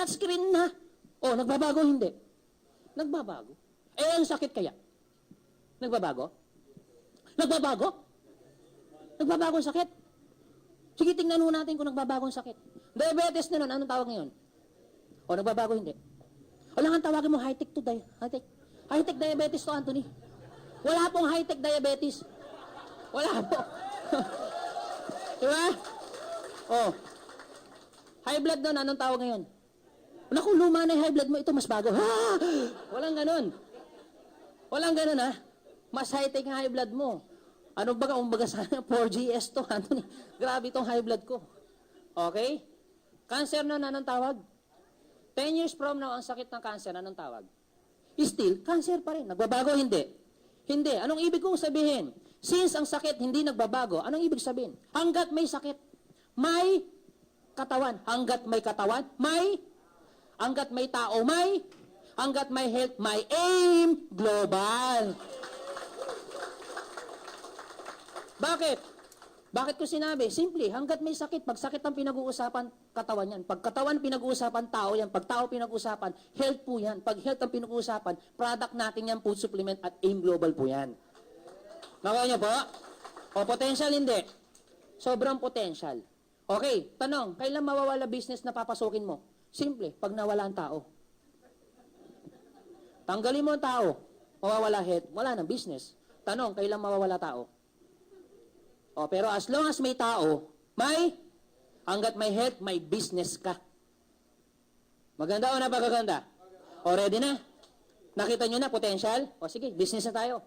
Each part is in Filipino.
touchscreen na. Oh, nagbabago hindi? Nagbabago. Eh, ang sakit kaya? Nagbabago? Nagbabago? Nagbabago ang sakit? Sige, tingnan mo natin kung nagbabago ang sakit. Diabetes na nun, anong tawag ngayon? O, nagbabago hindi? O lang ang tawagin mo, high-tech to high-tech. High-tech diabetes to, Anthony. Wala pong high-tech diabetes. Wala po. Diba? O, high blood nun, anong tawag ngayon? Naku, luma na yung high blood mo, ito mas bago. Ha! Walang ganun. Walang ganun, ha? Mas high-tech ang high blood mo. Ano ba kumbaga sana? 4GS to, Anthony. Grabe itong high blood ko. Okay? Cancer na, anong tawag? 10 years from now, ang sakit ng cancer, anong tawag? Still, cancer pa rin. Nagbabago, hindi? Hindi. Anong ibig kong sabihin? Since ang sakit hindi nagbabago, anong ibig sabihin? Hanggat may sakit, may katawan. Hanggat may katawan, may. Hanggat may tao, may. Hanggat may health, may aim global. Bakit? Bakit ko sinabi? Simple, hanggat may sakit, pag sakit ang pinag-uusapan, katawan yan. Pag katawan pinag-uusapan, tao yan. Pag tao pinag-uusapan, health po yan. Pag health ang pinag-uusapan, product natin yan, food supplement at aim global po yan. Nakuha niyo po? O potential hindi? Sobrang potential. Okay, tanong, kailan mawawala business na papasukin mo? Simple, pag nawala ang tao. Tanggalin mo ang tao, mawawala health, wala nang business. Tanong, kailan mawawala tao? O, pero as long as may tao, may, hanggat may health, may business ka. Maganda o napakaganda? O, ready na? Nakita nyo na, potential? O, sige, business na tayo.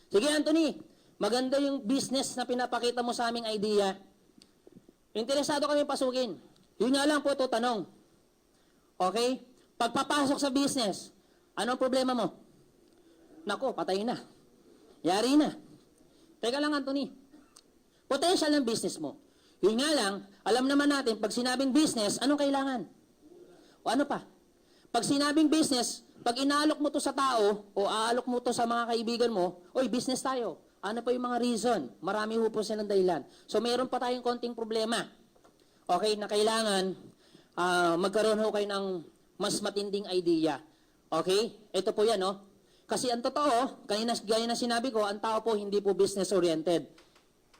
Sige, Anthony, maganda yung business na pinapakita mo sa aming idea. Interesado kami pasukin. Yun nga lang po ito, tanong. Okay? Pagpapasok sa business, anong problema mo? Nako, patay na. Yari na. Teka lang, Anthony. Potential ng business mo. Yun nga lang, alam naman natin, pag sinabing business, anong kailangan? O ano pa? Pag sinabing business, pag inaalok mo to sa tao, o aalok mo to sa mga kaibigan mo, oy, business tayo. Ano pa yung mga reason? Marami ho po silang dahilan. So, mayroon pa tayong konting problema. Okay, na kailangan magkaroon ho kayo ng mas matinding idea. Okay? Ito po yan, no? Kasi ang totoo, gaya na sinabi ko, ang tao po hindi po business-oriented.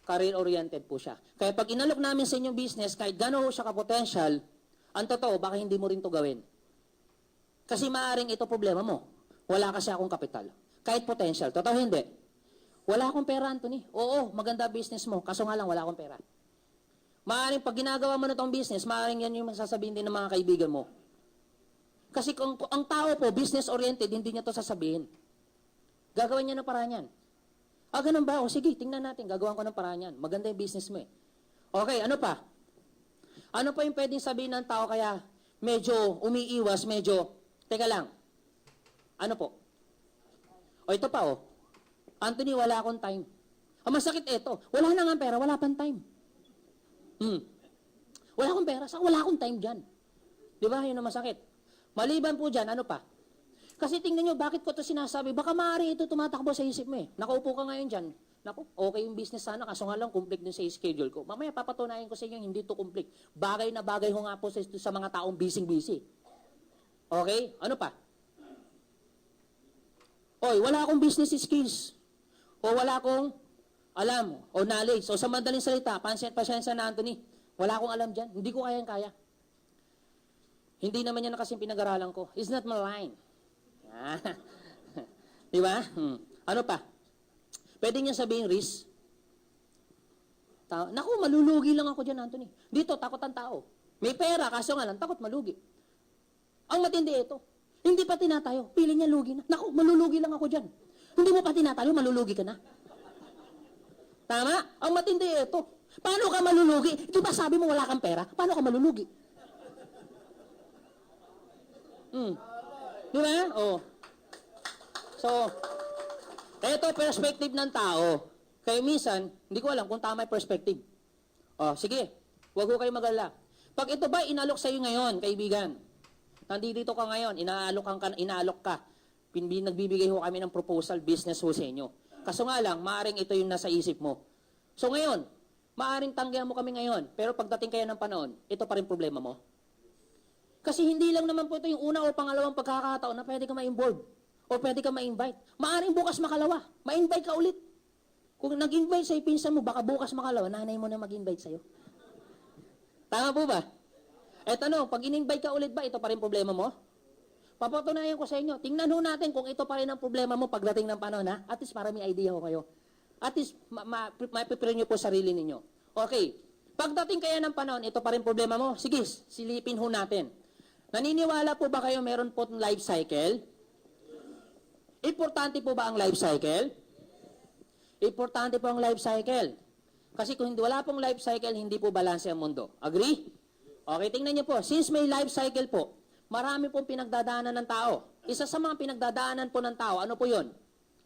Career-oriented po siya. Kaya pag inalok namin sa inyong business, kahit gano'n siya ka-potential, ang totoo, baka hindi mo rin to gawin. Kasi maaaring ito problema mo. Wala kasi akong kapital. Kahit potential. Totoo hindi. Wala akong pera, Anthony. Oo, maganda business mo. Kaso nga lang, wala akong pera. Maaaring pag ginagawa mo na itong business, maaaring yan yung masasabihin din ng mga kaibigan mo. Kasi kung ang tao po, business-oriented, hindi niya to sasabihin. Gagawin niya ng paraan yan. Ganun ba? O sige, tingnan natin. Gagawin ko ng paraan yan. Maganda yung business mo eh. Okay, ano pa? Ano pa yung pwedeng sabihin ng tao kaya medyo umiiwas, medyo, teka lang. Ano po? O ito pa oh. Anthony, wala akong time. Ang masakit ito. Wala na nga pera, wala pang time. Wala akong pera, wala akong time dyan. Di ba? Yun ang masakit. Maliban po dyan, ano pa? Kasi tingnan nyo, bakit ko ito sinasabi? Baka maaari ito tumatakbo sa isip mo eh. Nakaupo ka ngayon dyan. Naku, okay yung business sana, kaso nga lang, complete din sa schedule ko. Mamaya papatunayan ko sa inyo, hindi to complete. Bagay na bagay ho nga po sa mga taong busy-busy. Okay? Ano pa? Oy, wala akong business skills. O wala akong alam o knowledge. O sa madaling salita, pasensya na, Anthony. Wala akong alam dyan. Hindi ko kayang-kaya. Hindi naman yan na kasing pinag-aralan ko. It's not my line. Di ba? Ano pa? Pwede niya sabihin risk. Naku, malulugi lang ako dyan, Anthony. Dito, takot ang tao. May pera, kaso nga lang, takot malugi. Ang matindi ito. Hindi pa tinatayo. Pili niya lugi na. Naku, malulugi lang ako dyan. Hindi mo pa tinatayo, malulugi ka na. Tama? Ang matindi ito. Paano ka malulugi? Di ba sabi mo wala kang pera? Paano ka malulugi? Di ba? Oh. So, ito perspective ng tao. Kaya minsan, hindi ko alam kung tama yung perspective. Oh, sige. Huwag ko kayo mag-alala. Pag ito ba inalok sa iyo ngayon, kaibigan? Nandito ka ngayon, inaalok ka. Nagbibigay ho kami ng proposal, business ho sa inyo. Kaso nga lang, maaring ito yung nasa isip mo. So ngayon, maaring tanggihan mo kami ngayon, pero pagdating kayo ng panahon, ito pa rin problema mo. Kasi Kasi hindi lang naman po ito yung una o pangalawang pagkakataon na pwede ka ma-involve o pwede ka ma-invite. Maaring bukas makalawa, ma-invite ka ulit. Kung nag-invite sa'yo, pinsan mo, baka bukas makalawa, nanay mo na mag-invite sa'yo. Tama po ba? Eh tanong, pag in-invite ka ulit ba, ito pa rin problema mo? Papatunayan ko sa inyo. Tingnan ho natin kung ito pa rin ang problema mo pagdating ng panahon, ha? At least para may idea ho kayo. At least, ma-prepare nyo po sarili ninyo. Okay. Pagdating kaya ng panahon, ito pa rin problema mo. Sige, silipin ho natin. Naniniwala po ba kayo meron po life cycle? Importante po ba ang life cycle? Importante po ang life cycle. Kasi kung hindi wala pong life cycle, hindi po balanse ang mundo. Agree? Okay, tingnan nyo po. Since may life cycle po, marami pong pinagdadaanan ng tao. Isa sa mga pinagdadaanan po ng tao, ano po yun?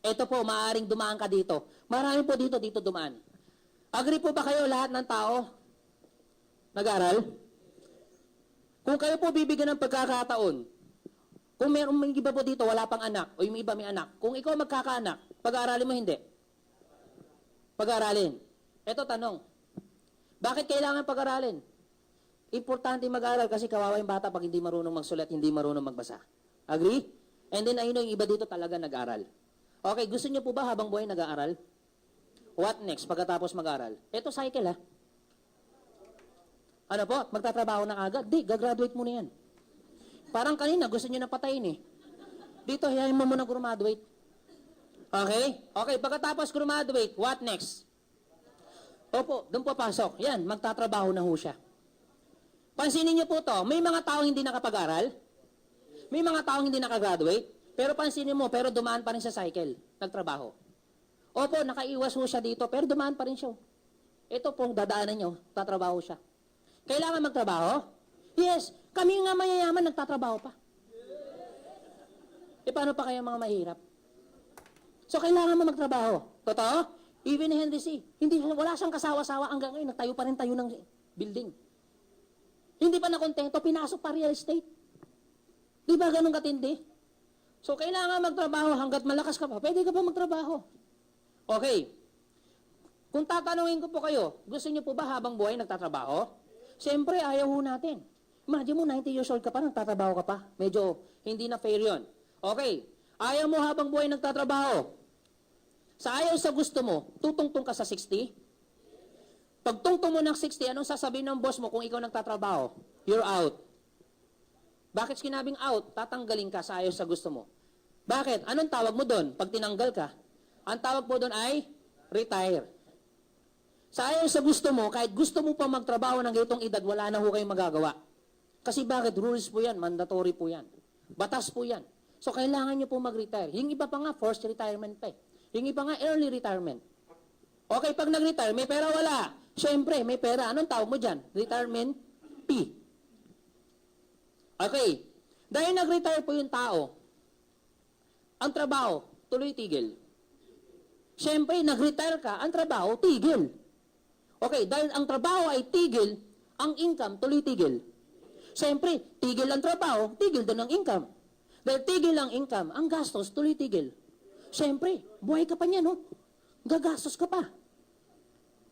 Ito po, maaaring dumaan ka dito. Marami po dito dumaan. Agree po ba kayo lahat ng tao? Nag-aral? Kung kayo po bibigyan ng pagkakataon, kung may iba po dito, wala pang anak, o yung iba may anak, kung ikaw magkakaanak, pag-aaralin mo hindi? Pag-aaralin. Ito tanong, bakit kailangan pag-aralin? Importante mag-aral kasi kawawa yung bata pag hindi marunong magsulat, hindi marunong magbasa. Agree? And then ayun yung iba dito talaga nag-aral. Okay, gusto niyo po ba habang buhay nag-aaral? What next pagkatapos mag-aral? Ito cycle ha. Ano po? Magtatrabaho na agad? Di, gagraduate mo na yan. Parang kanina gusto niyo na patayin eh. Dito, hiyahin mo muna graduate. Okay? Okay, pagkatapos graduate, what next? Opo, doon papasok. Yan, magtatrabaho na ho siya. Pansinin niyo po to, may mga taong hindi nakapag-aral, may mga taong hindi nakagraduate, pero pansinin mo, pero dumaan pa rin sa cycle, nagtrabaho. Opo, nakaiwas ho siya dito, pero dumaan pa rin siya. Ito pong dadaanan niyo, tatrabaho siya. Kailangan magtrabaho? Yes, kami nga mayayaman, nagtatrabaho pa. E paano pa kaya mga mahirap? So kailangan mo magtrabaho. Totoo? Even Henry C. Wala siyang kasawa-sawa hanggang ngayon, nagtayo pa rin tayo ng building. Hindi pa nakontento, pinasok pa real estate. Di ba ganun katindi? So, kailangan magtrabaho hanggat malakas ka pa. Pwede ka pa magtrabaho. Okay. Kung tatanungin ko po kayo, gusto niyo po ba habang buhay nagtatrabaho? Siyempre, ayaw ho natin. Imagine mo, 90 years old ka pa, nagtatrabaho ka pa. Medyo hindi na fair yun. Okay. Ayaw mo habang buhay nagtatrabaho. Sa ayaw sa gusto mo, tutungtong ka sa 60? Pag tungtong mo ng 60, anong sasabihin ng boss mo kung ikaw nagtatrabaho? You're out. Bakit sinabing out? Tatanggalin ka sa ayaw sa gusto mo. Bakit? Anong tawag mo doon pag tinanggal ka? Ang tawag mo doon ay retire. Sa ayaw sa gusto mo, kahit gusto mo pa magtrabaho ng ganitong edad, wala na ho kayong magagawa. Kasi bakit? Rules po yan, mandatory po yan. Batas po yan. So kailangan nyo po mag-retire. Yung iba pa nga, forced retirement pa eh. Yung iba nga, early retirement. Okay, pag nag-retire, may pera wala. Siyempre, may pera. Anong tawag mo dyan? Retirement P. Okay. Dahil nag-retire po yung tao, ang trabaho, tuloy tigil. Siyempre, nag-retire ka, ang trabaho, tigil. Okay, dahil ang trabaho ay tigil, ang income, tuloy tigil. Siyempre, tigil ang trabaho, tigil din ang income. Dahil tigil ang income, ang gastos, tuloy tigil. Siyempre, buhay ka pa niya, no? Gagastos ka pa.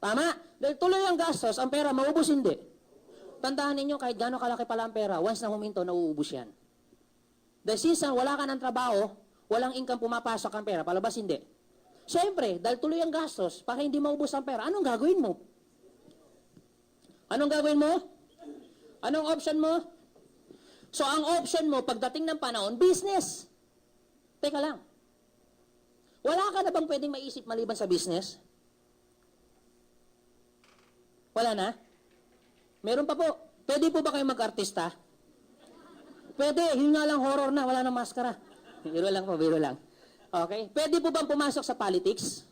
Tama? Dahil tuloy ang gastos, ang pera maubos hindi. Tandaan ninyo, kahit gano'ng kalaki pala ang pera, once na huminto, nauubos yan. Dahil since wala ka ng trabaho, walang income pumapasok ang pera, palabas hindi. Siyempre, dahil tuloy ang gastos, para hindi maubos ang pera, anong gagawin mo? Anong gagawin mo? Anong option mo? So, ang option mo, pagdating ng panahon, business. Teka lang. Wala ka na bang pwedeng maisip maliban sa business? Wala na? Meron pa po. Pwede po ba kayo mag-artista? Pwede. Yun nga lang horror na. Wala na maskara. Biro lang po, biro lang. Okay? Pwede po bang pumasok sa politics?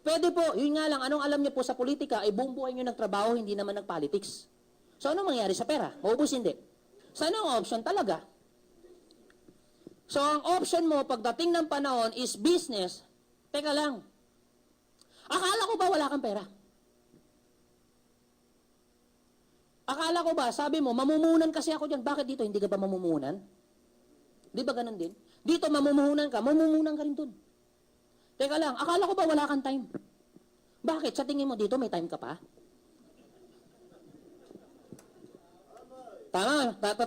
Pwede po. Yun nga lang. Anong alam niyo po sa politika ay buong buhay niyo nagtrabaho, hindi naman nag-politics. So, anong mangyari sa pera? Maubos hindi. So, anong option talaga? So, ang option mo pagdating ng panahon is business. Teka lang. Akala ko ba wala kang pera? Akala ko ba, sabi mo, mamumunan kasi ako dyan. Bakit dito hindi ka ba mamumunan? Di ba ganun din? Dito mamumunan ka rin dun. Teka lang, akala ko ba wala kang time? Bakit? Sa tingin mo dito may time ka pa? Tama, tama.